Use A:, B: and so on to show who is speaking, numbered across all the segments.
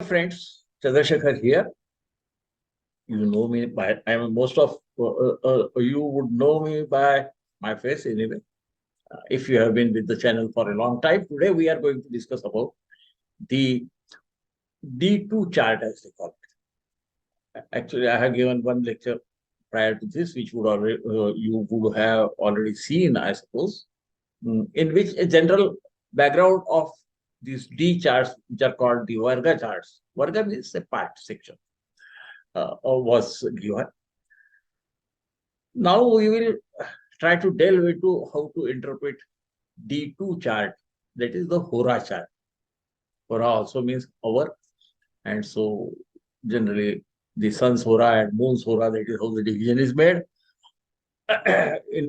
A: friends, Chandrasekhar here. You know me by most of you would know me by my face anyway. If you have been with the channel for a long time, today we are going to discuss about the D2 chart as they call it. Actually, I have given one lecture prior to this, which would already you would have already seen, I suppose, in which a general background of these D charts, which are called the Varga charts. Varga means a part section. Was given. Now we will try to delve into how to interpret D2 chart, that is the Hora chart. Hora also means hour, and so generally the sun's Hora and moon's Hora, that is how the division is made.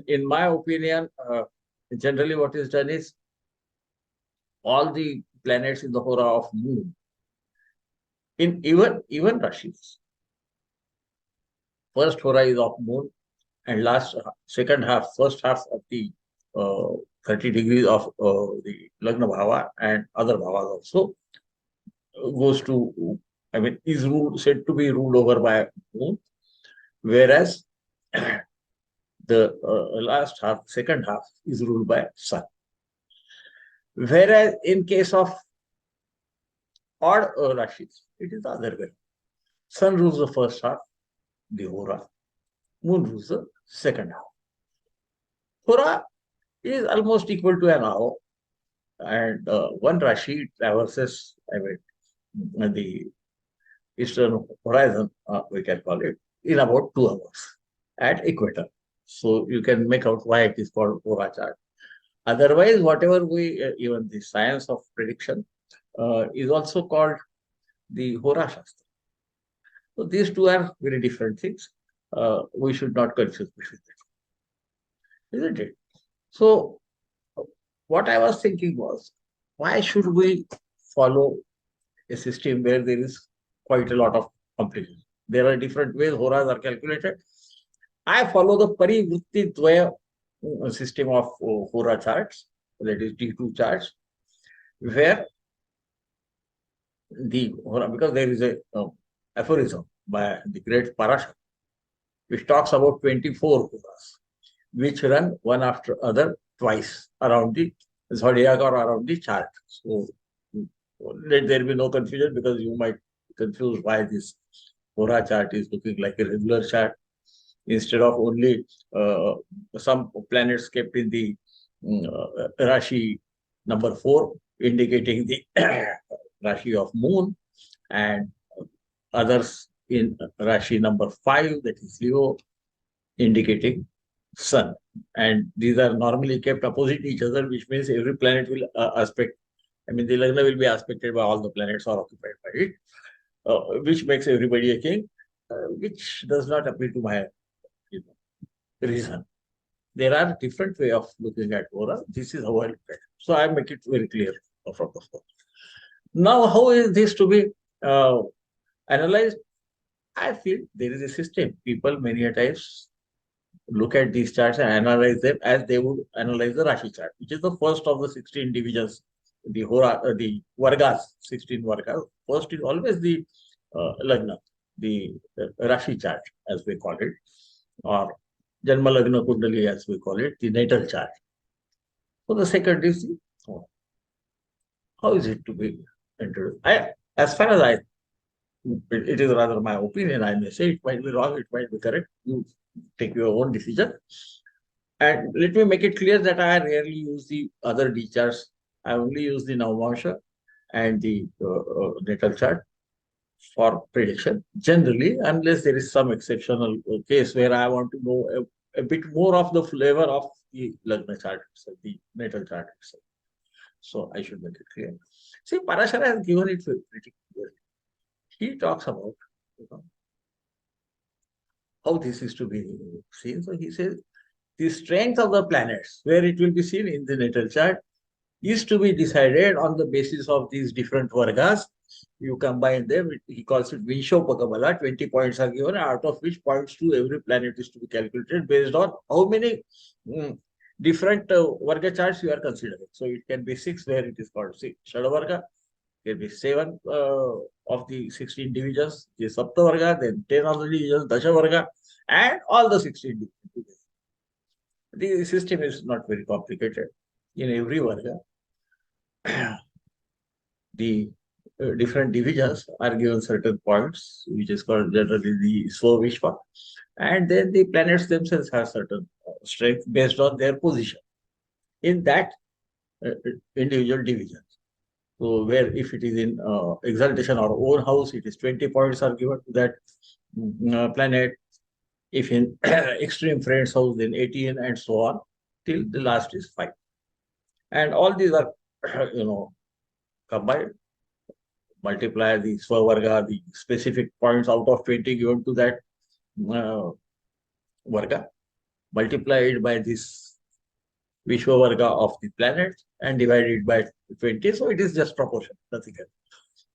A: In my opinion, generally what is done is all the planets in the Hora of moon, in even Rashis. First Hora is of moon, and first half of the 30 degrees of the Lagna Bhava and other Bhavas also goes to, is said to be ruled over by moon, whereas the second half is ruled by sun. Whereas in case of odd Rashis, it is the other way. Sun rules the first half, the Hora. Moon rules the second half. Hora is almost equal to an hour, and one Rashi traverses, the eastern horizon, we can call it, in about 2 hours at equator. So you can make out why it is called Hora chart. Otherwise, whatever even the science of prediction is also called the Hora Shastra. So these two are very different things. We should not confuse between them, isn't it? So what I was thinking was, why should we follow a system where there is quite a lot of complications? There are different ways horas are calculated. I follow the Parivritti Dvaya system of Hora charts, that is D2 charts, where the Hora, because there is a aphorism by the great Parashar, which talks about 24 Horas, which run one after other twice around the zodiac or around the chart. So let there be no confusion, because you might confuse why this Hora chart is looking like a regular chart instead of only some planets kept in the Rashi number 4, indicating the Rashi of moon, and others in Rashi number 5, that is Leo, indicating sun. And these are normally kept opposite each other, which means every planet will aspect, the Lagna will be aspected by all the planets or occupied by it, which makes everybody a king, which does not appeal to my reason. There are different way of looking at Hora. This is how I look at it. So I make it very clear from the first. Now, how is this to be analyzed? I feel there is a system. People many a times look at these charts and analyze them as they would analyze the Rashi chart, which is the first of the 16 divisions, the Hora, the Vargas, 16 Vargas. First is always the Lagna, the Rashi chart, as we call it, or Janma Lagna Kundali, as we call it, the natal chart. So the second is the Hora. How is it to be entered? As far as it is rather my opinion, I may say, it might be wrong, it might be correct. You take your own decision. And let me make it clear that I rarely use the other D charts. I only use the Navamsha and the natal chart for prediction, generally, unless there is some exceptional case where I want to know a bit more of the flavor of the Lagna chart itself, the natal chart itself. So I should make it clear. See, Parashara has given it pretty clearly. He talks about how this is to be seen. So he says the strength of the planets, where it will be seen in the natal chart, is to be decided on the basis of these different Vargas. You combine them, he calls it Vinshopakabala, 20 points are given, out of which points to every planet is to be calculated based on how many different Varga charts you are considering. So it can be 6, where it is called Shadavarga, There will be 7 of the 16 divisions, the Sapta Varga, then 10 of the divisions, Dasha Varga, and all the 16 divisions. The system is not very complicated. In every Varga, the different divisions are given certain points, which is called generally the Svavishwa, and then the planets themselves have certain strength based on their position in that individual division. So, where if it is in exaltation or own house, it is 20 points are given to that planet. If in extreme friend's house, then 18 and so on, till the last is 5. And all these are, combined, multiply the Swavarga, the specific points out of 20 given to that Varga, multiply it by this Vishwa Varga of the planet and divide it by 20. So it is just proportion, nothing else.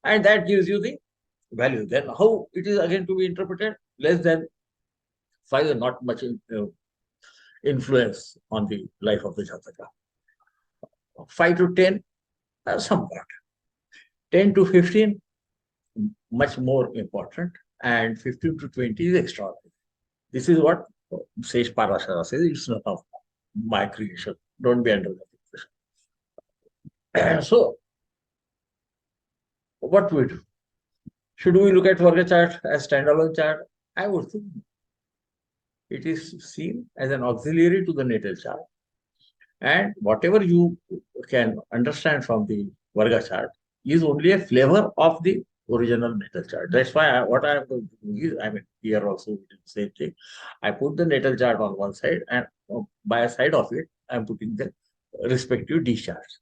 A: And that gives you the value. Then how it is again to be interpreted? Less than 5 is not much influence on the life of the Jataka. 5 to 10, somewhat. 10 to 15, much more important. And 15 to 20 is extraordinary. This is what Sage Parashara says. It's not of my creation. Don't be under that impression. So, what do we do? Should we look at Varga chart as standalone chart? I would think it is seen as an auxiliary to the natal chart. And whatever you can understand from the Varga chart is only a flavor of the original natal chart. That's why what I am going to do is, I mean, here also we do the same thing. I put the natal chart on one side, and by a side of it, I am putting the respective D charts.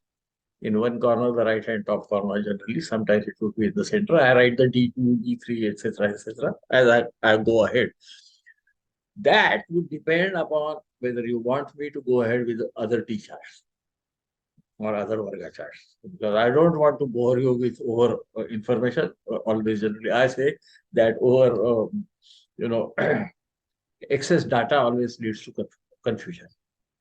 A: In one corner, the right hand top corner generally, sometimes it would be in the center. I write the D2, D3, etc., as I go ahead. That would depend upon whether you want me to go ahead with other D charts or other Varga charts. Because I don't want to bore you with over information. Always generally, I say that over, excess data always leads to confusion.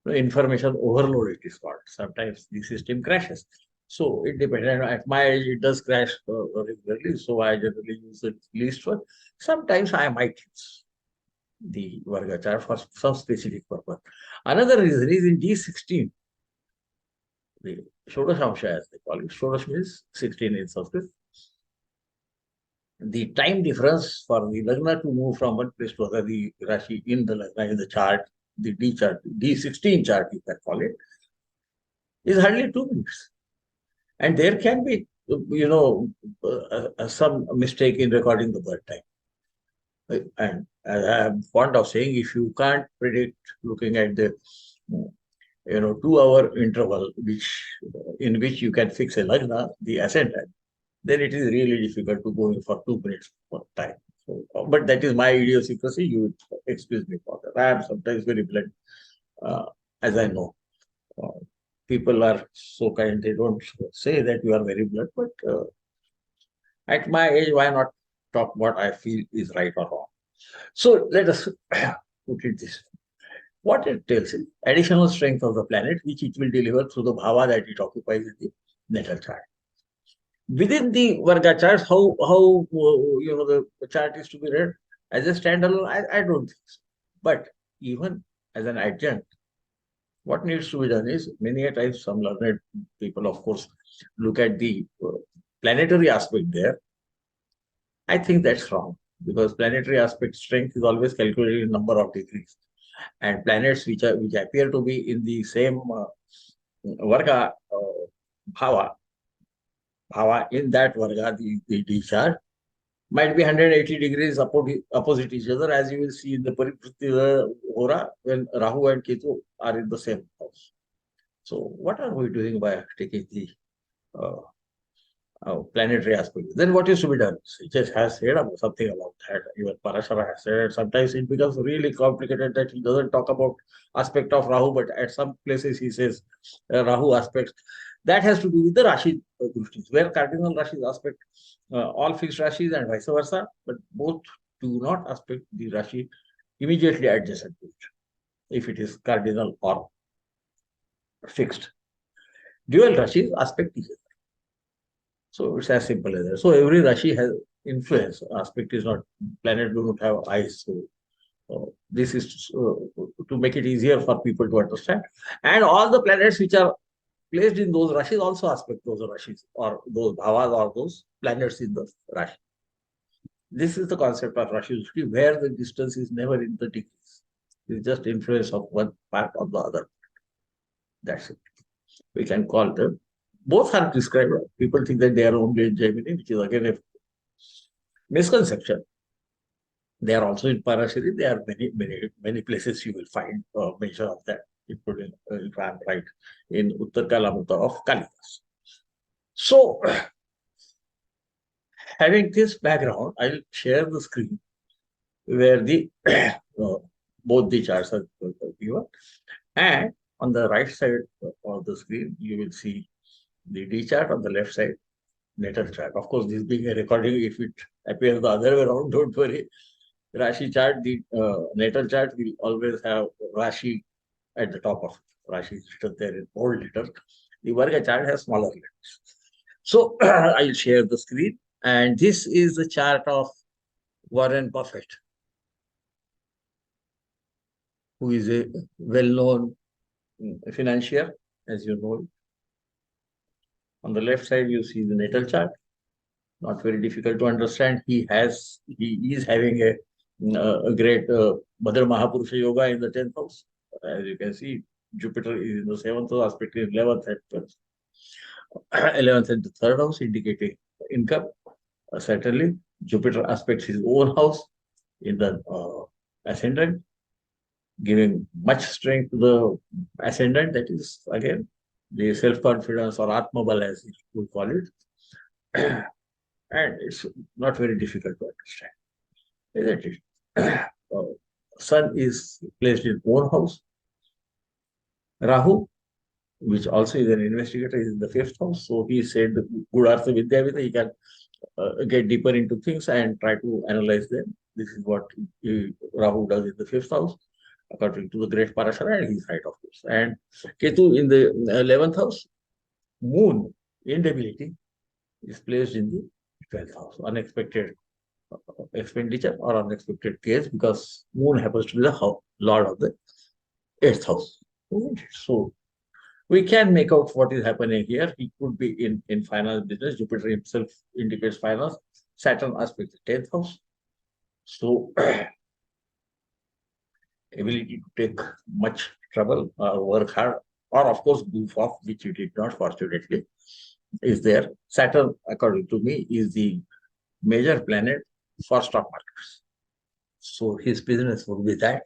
A: Information overload, it is called. Sometimes the system crashes. So it depends. And at my age, it does crash regularly. So I generally use the least one. Sometimes I might use the Varga chart for some specific purpose. Another reason is in D16, the Shodashamsha as they call it. Shodash means 16 in Sanskrit. The time difference for the Lagna to move from one place to other, the Rashi in the Lagna, in the chart, the D chart, D16 chart, you can call it, is hardly 2 minutes. And there can be, some mistake in recording the birth time. And I am fond of saying, if you can't predict looking at the 2-hour interval in which you can fix a Lagna, the ascendant, then it is really difficult to go in for 2 minutes for time. So, but that is my idiosyncrasy. You would excuse me for that. I am sometimes very blunt, as I know. People are so kind, they don't say that you are very blunt, but at my age, why not talk what I feel is right or wrong? So let us put it this way. What it tells is additional strength of the planet, which it will deliver through the bhava that it occupies in the natal chart. Within the Varga charts, how the chart is to be read as a standalone, I don't think so. But even as an adjunct, what needs to be done is, many a times some learned people, of course, look at the planetary aspect there. I think that's wrong, because planetary aspect strength is always calculated in number of degrees. And planets which appear to be in the same Varga bhava in that Varga, the D chart, might be 180 degrees opposite each other, as you will see in the Parivriti Hora when Rahu and Ketu are in the same house. So what are we doing by taking the planetary aspect? Then what is to be done? Sages has said something about that. Even Parashara has said. Sometimes it becomes really complicated that he doesn't talk about aspect of Rahu, but at some places he says Rahu aspects. That has to do with the Rashi Drushtis, where cardinal Rashis aspect all fixed Rashis and vice versa, but both do not aspect the Rashi immediately adjacent to it, if it is cardinal or fixed. Dual Rashis aspect each other. So it's as simple as that. So every Rashi has influence. Aspect is not, planet do not have eyes. So this is to make it easier for people to understand. And all the planets which are placed in those Rashis also aspect those Rashis or those bhavas or those planets in the Rashi. This is the concept of Rashi, where the distance is never in the degrees. It's just influence of one part of the other. That's it. We can call them. Both are described. People think that they are only in Gemini, which is again a misconception. They are also in Parashari. There are many places you will find mention of that, including, if I am right, in Uttar Kalamutta of Kalidas. So, having this background, I'll share the screen where the both the charts are given, and on the right side of the screen, you will see the D chart. On the left side, natal chart. Of course, this being a recording, if it appears the other way around, don't worry. Rashi chart, the natal chart will always have Rashi at the top of it. Rashi is written there in bold letters. The Varga chart has smaller letters. So I'll share the screen. And this is the chart of Warren Buffett, who is a well-known financier, as you know. On the left side, you see the natal chart. Not very difficult to understand. He is having a great Bhadra Mahapurusha Yoga in the 10th house. As you can see, Jupiter is in the 7th house, aspect in 11th and 12th. 11th and the 3rd house, indicating income. Certainly, Jupiter aspects his own house in the ascendant, giving much strength to the ascendant. That is, again, the self-confidence or Atmabal, as we call it. And it's not very difficult to understand, isn't it? Sun is placed in own house. Rahu, which also is an investigator, is in the 5th house. So he said, good Artha Vidya Vida, he can get deeper into things and try to analyze them. This is what Rahu does in the 5th house, according to the great Parashara, and he's right, of course. And Ketu in the 11th house. Moon, instability, is placed in the 12th house. Unexpected expenditure or unexpected case, because Moon happens to be the lord of the 8th house. So we can make out what is happening here. He could be in finance business. Jupiter himself indicates finance. Saturn aspects the 10th house. So ability to take much trouble, work hard, or of course goof off, which you did not, fortunately, is there. Saturn, according to me, is the major planet for stock markets. So his business would be that.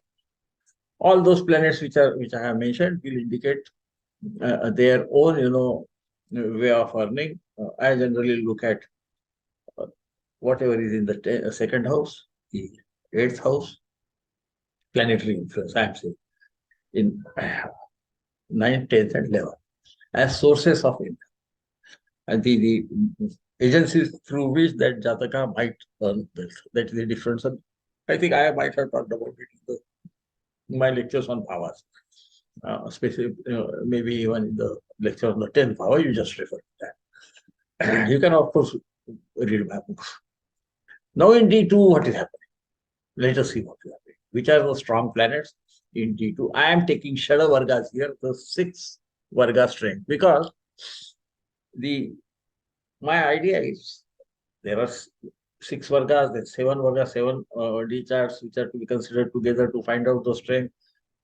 A: All those planets which I have mentioned will indicate their own, way of earning. I generally look at whatever is in the 2nd house, the 8th house, planetary influence, I am saying, in 9th, 10th, and 11th, as sources of income. And the agencies through which that Jataka might earn wealth. That is the difference. And I think I might have talked about it in my lectures on Bhavas. Especially, maybe even in the lecture on the 10th Bhava, you just refer to that. You can, of course, read my books. Now in D2, what is happening? Let us see what is happening. Which are the strong planets in D2? I am taking Shada Vargas here, the 6 Varga strength, because my idea is there are 6 Vargas, then 7 Vargas, 7 D charts which are to be considered together to find out the strength,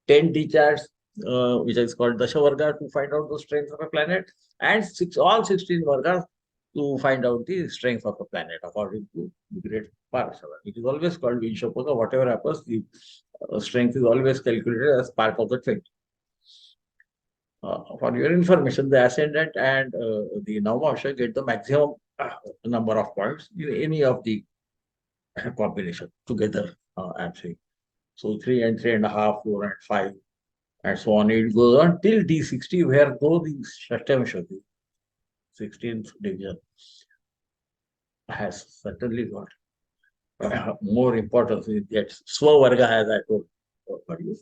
A: 10 D charts, which is called Dasha Varga, to find out the strength of a planet, and all 16 Vargas to find out the strength of a planet according to the great Parashara. It is always called Vinshapaka. Whatever happens, the strength is always calculated as part of the 20. For your information, the ascendant and the Navamsha get the maximum number of points in any of the combination together, I'm saying. So 3 and 3.5, 4 and 5, and so on. It goes on till D60, where though the Shashtam 16th division, has certainly got more importance in that Swavarga, as I told you.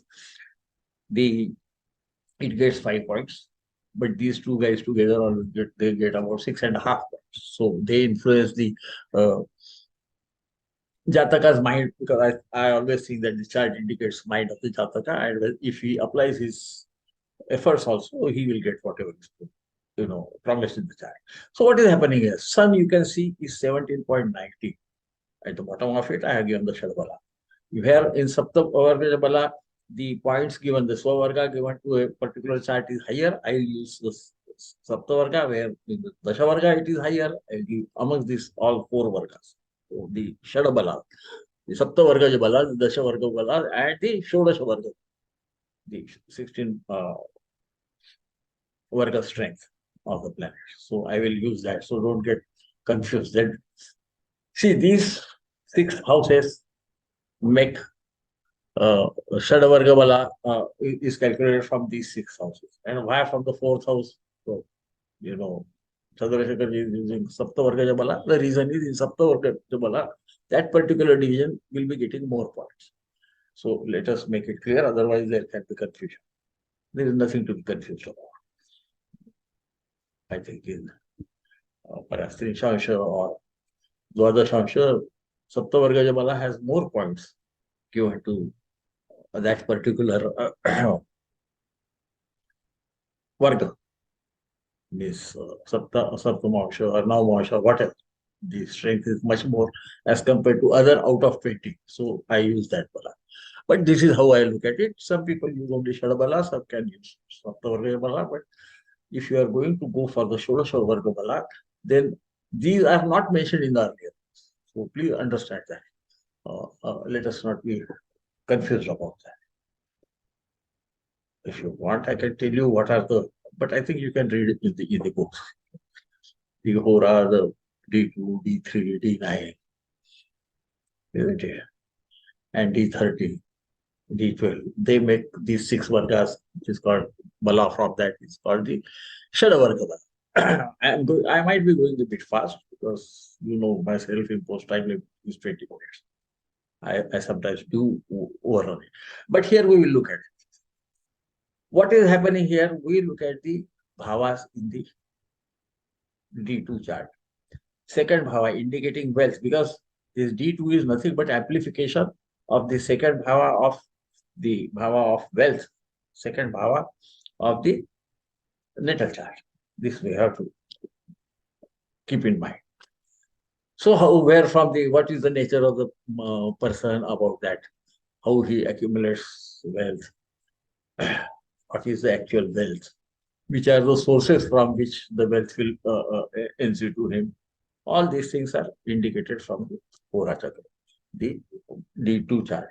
A: It gets 5 points. but these two guys together they get about 6.5 points. So they influence the Jataka's mind, because I always think that the chart indicates mind of the Jataka, and if he applies his efforts also, he will get whatever is promised in the chart. So what is happening here? Sun, you can see, is 17.90. At the bottom of it, I have given the Shadbala. Where in Sapta Varga Bala, the points given, the Swavarga given to a particular chart is higher, I will use the Sapta Varga, where in the Dasha Varga it is higher, I will give amongst these all four Vargas. So the Shadabala, the Sapta Varga Bala, the Dasha Varga Bala, and the Shodasha Varga, the 16 Varga strength of the planet. So I will use that. So don't get confused. Then see, these 6 houses make Shadavarga Bala is calculated from these 6 houses. And why from the 4th house? So, Chandrasekhar is using Saptavarga Bala. The reason is in Saptavarga Bala, that particular division will be getting more points. So let us make it clear, otherwise there can be confusion. There is nothing to be confused about. I think in perhaps Trinshansha or Dwadashansha, Saptavarga Bala has more points given to that particular Varga. This Saptamansha or Navamansha, whatever. The strength is much more as compared to other out of 20. So I use that Bala. But this is how I look at it. Some people use only Shadabala, some can use Saptavarga Bala. But if you are going to go for the Shodasha Varga Bala, then these are not mentioned in the earlier. So please understand that. Let us not be confused about that. If you want, I can tell you what are the, but I think you can read it in the books. The Hora, the D2, D3, D9, isn't it? And D30, D12. They make these 6 Vargas, which is called Bala from that, is called the Shadavarga Bala. I might be going a bit fast because myself imposed time limit is 20 minutes. I sometimes do overrun it. But here we will look at it. What is happening here? We look at the bhavas in the D2 chart. Second bhava indicating wealth, because this D2 is nothing but amplification of the second bhava of the bhava of wealth, second bhava of the natal chart. This we have to keep in mind. So what is the nature of the person about that? How he accumulates wealth? What is the actual wealth? Which are the sources from which the wealth will ensue to him? All these things are indicated from the Hora Chakra, the D2 chart.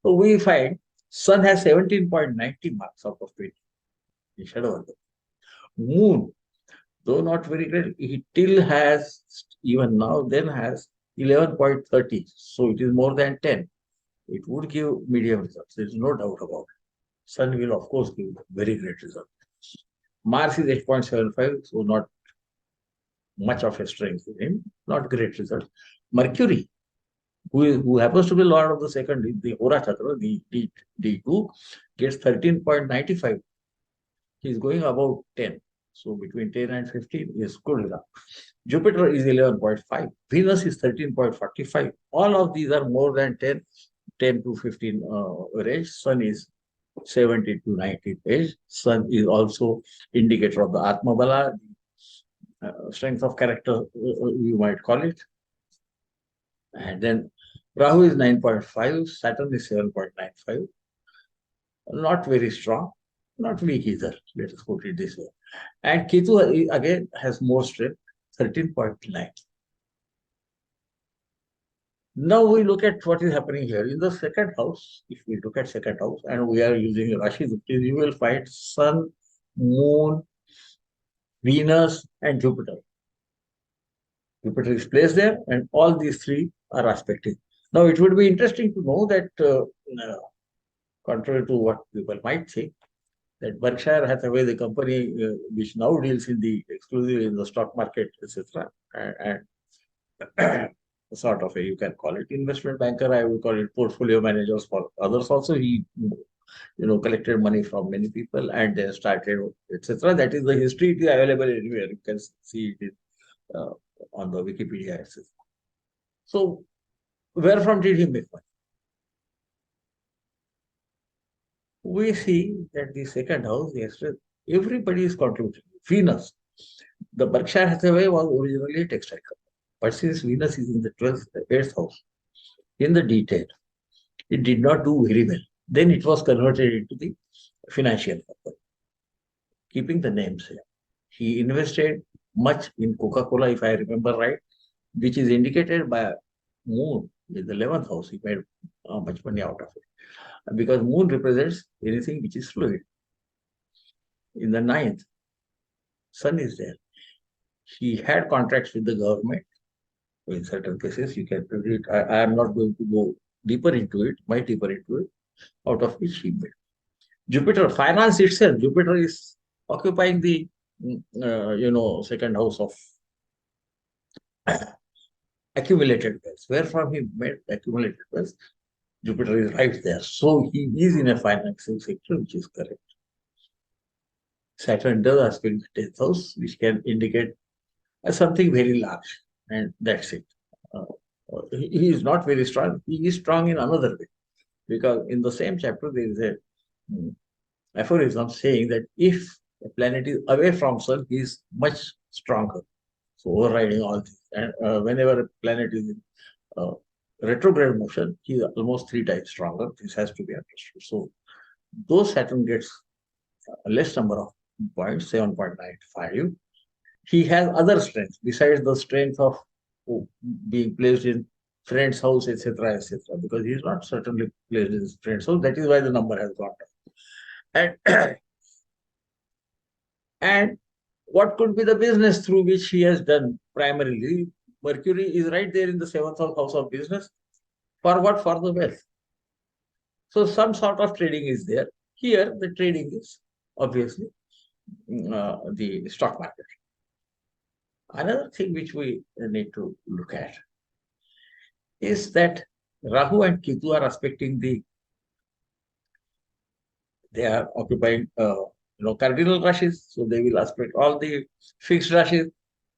A: So we find Sun has 17.90 marks out of 20. Moon, though not very great, it still has, even now, then has 11.30. So it is more than 10. It would give medium results. There is no doubt about it. Sun will, of course, give very great results. Mars is 8.75, so not much of a strength in him, not great result. Mercury, who happens to be Lord of the second, the Hora Chakra, the D2, gets 13.95. He is going about 10. So between 10 and 15 is good enough. Jupiter is 11.5. Venus is 13.45. All of these are more than 10 to 15 range. Sun is 70 to 90 range. Sun is also indicator of the Atma Bala, strength of character, you might call it. And then Rahu is 9.5, Saturn is 7.95. Not very strong, not weak either. Let us put it this way. And Ketu again has more strength, 13.9. Now we look at what is happening here. In the second house, if we look at second house and we are using Rashi Dukti, you will find Sun, Moon, Venus, and Jupiter. Jupiter is placed there, and all these 3 are aspecting. Now, it would be interesting to know that, contrary to what people might think, that Berkshire Hathaway, the company which now deals exclusively in the stock market, etc., and sort of you can call it investment banker, I would call it portfolio managers for others also. He collected money from many people and they started, etc. That is the history. It is available anywhere. You can see it on the Wikipedia, etc. So, where from did he make money? We see that the second house, yes, everybody is contributing. Venus, the Berkshire Hathaway was originally a textile company, but since Venus is in the 12th, 8th house, in the detail, it did not do very well. Then it was converted into the financial company, keeping the name same. He invested much in Coca-Cola, if I remember right, which is indicated by Moon in the 11th house. He made much money out of it. Because Moon represents anything which is fluid. In the 9th, Sun is there. He had contracts with the government. In certain cases, you can read. I am not going to go deeper into it, much deeper into it, out of which he made. Jupiter, finance itself, Jupiter is occupying the, second house of accumulated wealth. Where from he made accumulated wealth? Jupiter is right there. So he is in a financing sector, which is correct. Saturn does aspect the 10th house, which can indicate something very large, and that's it. He is not very strong. He is strong in another way, because in the same chapter there is a aphorism saying that if a planet is away from Sun, he is much stronger. So overriding all this, and whenever a planet is in retrograde motion, he is almost 3 times stronger. This has to be understood. So, though Saturn gets a less number of points, 7.95, he has other strengths besides the strength of being placed in friend's house, etc., etc. Because he is not certainly placed in his friend's house. That is why the number has gone down. And and what could be the business through which he has done primarily? Mercury is right there in the 7th house of business. For what? For the wealth. So some sort of trading is there. Here, the trading is obviously the stock market. Another thing which we need to look at is that Rahu and Ketu are aspecting they are occupying cardinal rashis, so they will aspect all the fixed rashis.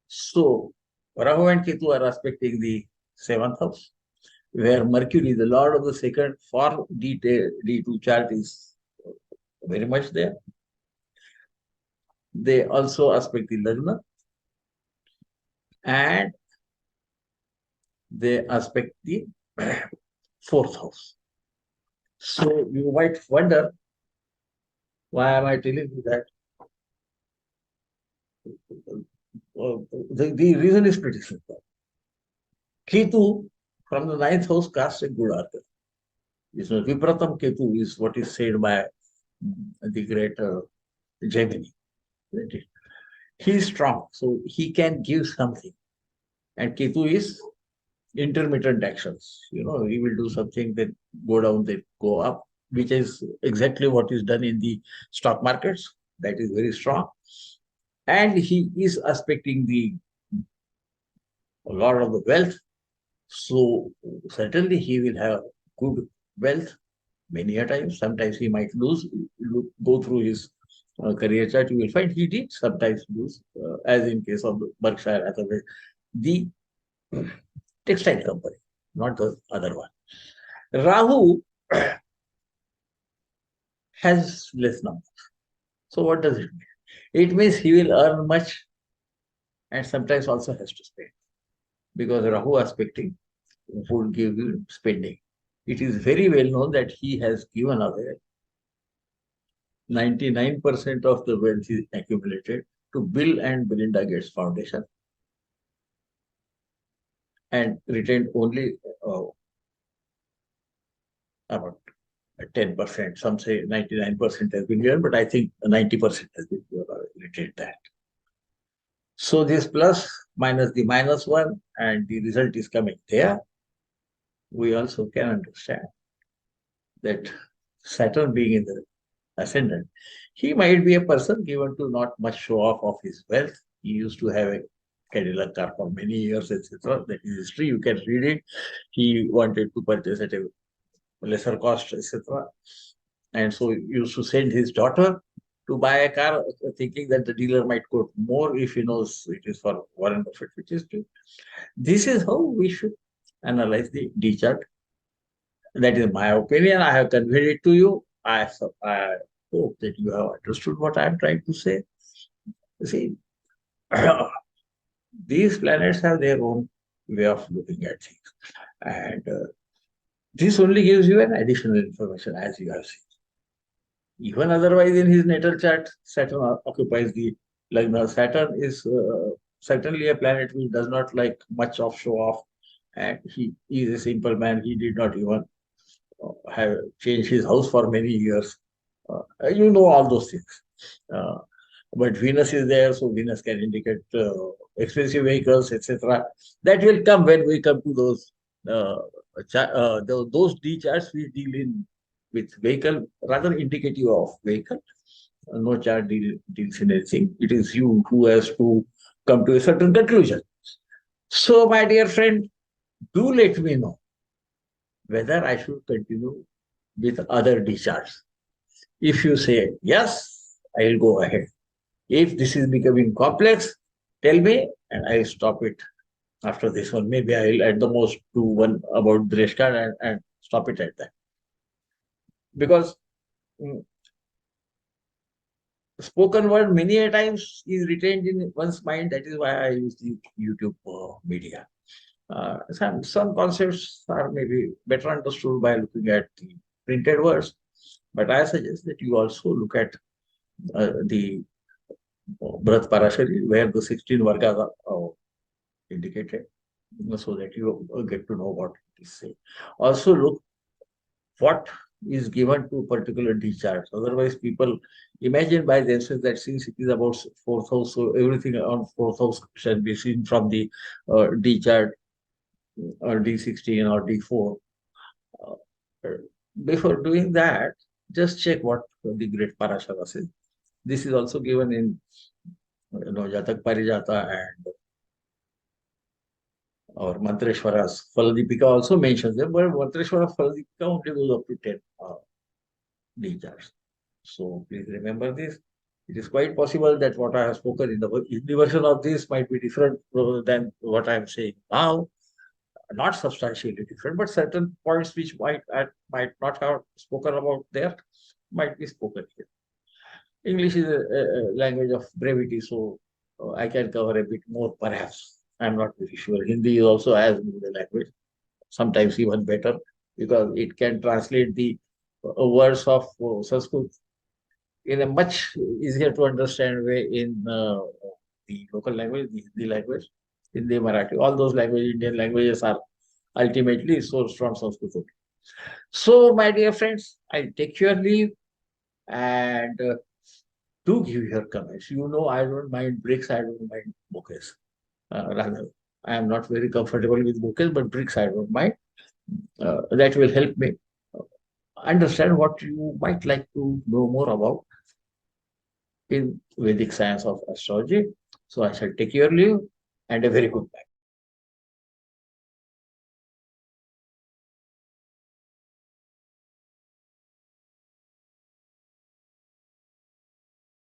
A: So Rahu and Ketu are aspecting the 7th house, where Mercury, the lord of the second, for D2 chart is very much there. They also aspect the Lagna, and they aspect the 4th house. So you might wonder, why am I telling you that? The reason is pretty simple. Ketu from the 9th house casts a good archetype. Vipratam Ketu is what is said by the great Gemini. He is strong, so he can give something. And Ketu is intermittent actions. He will do something, then go down, then go up, which is exactly what is done in the stock markets. That is very strong. And he is aspecting the lord of the wealth. So certainly he will have good wealth many a times. Sometimes he might lose. Go through his career chart, you will find he did sometimes lose, as in case of Berkshire Hathaway, the textile company, not the other one. Rahu has less numbers. So what does it mean? It means he will earn much and sometimes also has to spend, because Rahu aspecting would give you spending. It is very well known that he has given away 99% of the wealth is accumulated to Bill and Melinda Gates Foundation and retained only about 10%. Some say 99% has been given, but I think 90% has been retained that. So this plus minus the minus one, and the result is coming there. We also can understand that Saturn being in the ascendant, he might be a person given to not much show off of his wealth. He used to have a Cadillac car for many years, etc. That is history. You can read it. He wanted to purchase at a lesser cost, etc. And so he used to send his daughter to buy a car, thinking that the dealer might quote more if he knows it is for Warren Buffett, which is true. This is how we should analyze the D chart. That is my opinion. I have conveyed it to you. I hope that you have understood what I am trying to say. See, these planets have their own way of looking at things. And this only gives you an additional information, as you have seen. Even otherwise, in his natal chart, Saturn occupies the Lagna. Saturn is certainly a planet which does not like much of show off. And he is a simple man. He did not even have changed his house for many years. You know all those things. But Venus is there, so Venus can indicate expensive vehicles, etc. That will come when we come to those those D charts we deal in with vehicle, rather indicative of vehicle. No chart deals in anything. It is you who has to come to a certain conclusion. So, my dear friend, do let me know whether I should continue with other D charts. If you say yes, I will go ahead. If this is becoming complex, tell me and I'll stop it after this one. Maybe I'll at the most do one about Dreshka and stop it at that. Because spoken word many a times is retained in one's mind. That is why I use the YouTube media. Some concepts are maybe better understood by looking at the printed words, but I suggest that you also look at the Bharat Parashari, where the 16 Vargas are indicated, so that you get to know what it is saying. Also, look what is given to particular D chart. Otherwise, people imagine by themselves that since it is about fourth house, so everything on fourth house can be seen from the D chart or D16 or D4. Before doing that, just check what the great Parashara says. This is also given in Jatak Parijata and or Mantreshwara's Faladipika also mentions them, but Mantreshwara Faladipika only goes up to 10 D charts. So please remember this. It is quite possible that what I have spoken in the version of this might be different than what I am saying now. Not substantially different, but certain points which I might not have spoken about there might be spoken here. English is a language of brevity, so I can cover a bit more perhaps. I'm not very sure. Hindi is also as good a language, sometimes even better, because it can translate the words of Sanskrit in a much easier to understand way in the local language, the language, Hindi, Marathi. All those Indian languages are ultimately sourced from Sanskrit. So, my dear friends, I take your leave and do give your comments. You know, I don't mind bricks, I don't mind bouquets. Rather, I am not very comfortable with bouquets, but bricks I don't mind. That will help me understand what you might like to know more about in Vedic science of astrology. So I shall take your leave and a very good night.